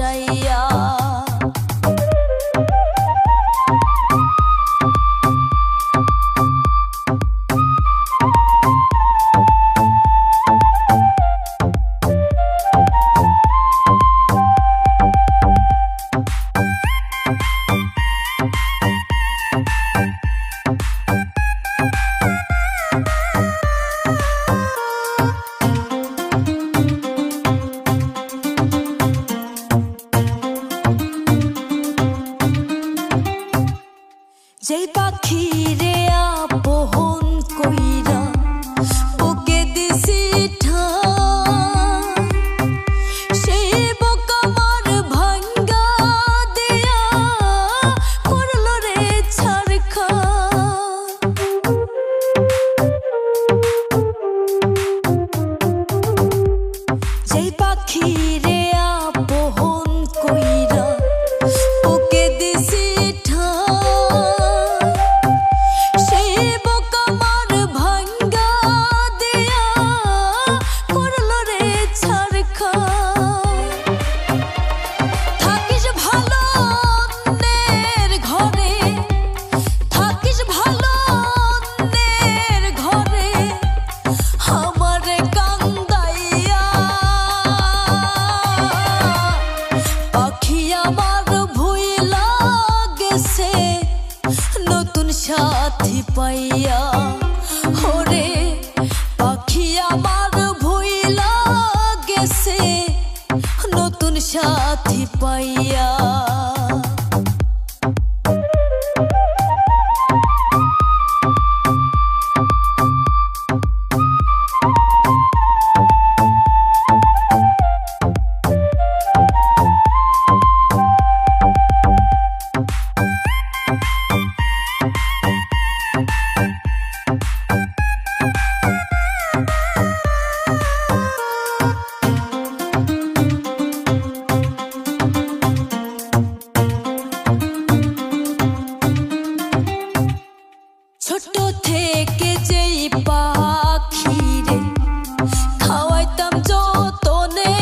চাইয়া। যেই পাখি রে আপন কইরা বুকে দিছি ঠাই, সেই বুক আমার ভাঙ্গা দিয়া করলো রে ছারখার। যেই পাখি রে আপন কইরা বুকে দিছি নতুন সাথী পাইয়া। ওরে পাখি আমার ভুইলা গেছে নতুন সাথী পাইয়া। ছোট থেকে যেই পাখিরে খাওয়াইতাম যতনে,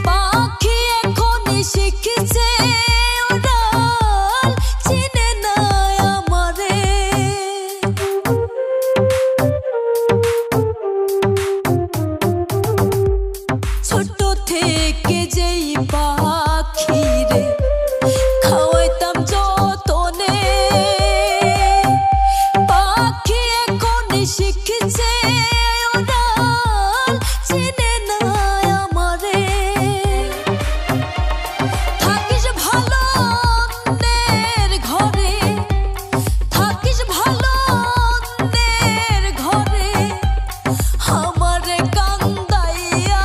পাখি এখনই শিখেছে উড়াল, চিনে না আমারে। ছোট থেকে যেই পাখিরে খাওয়াইতাম যতনে, শিখছে উড়াল, চিনে না আমারে। থাকিস ভালো অন্যের ঘরে, থাকিস ভালো অন্যের ঘরে, আমারে কান্দাইয়া।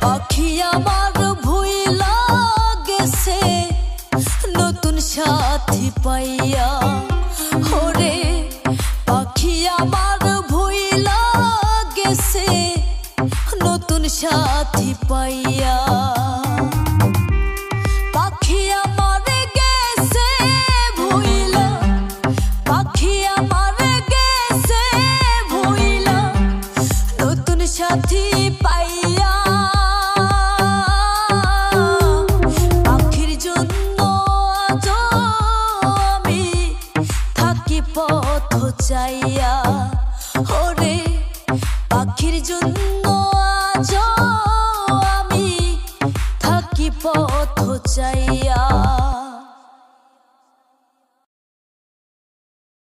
পাখি আমার ভুইলা গেছে নতুন সাথী পাইয়া। ওরে পাখি আমার ভুইলা গেছে নতুন সাথী পাইয়া। পাখি আমার গেছে ভুইলা, পাখি আমার গেছে ভুইলা নতুন সাথী পাইয়া। পাখির জন্য আজ আমি থাকি পথ চাইয়া। ওরে পাখির জন্য আজ আমি থাকি পথ চাইয়া।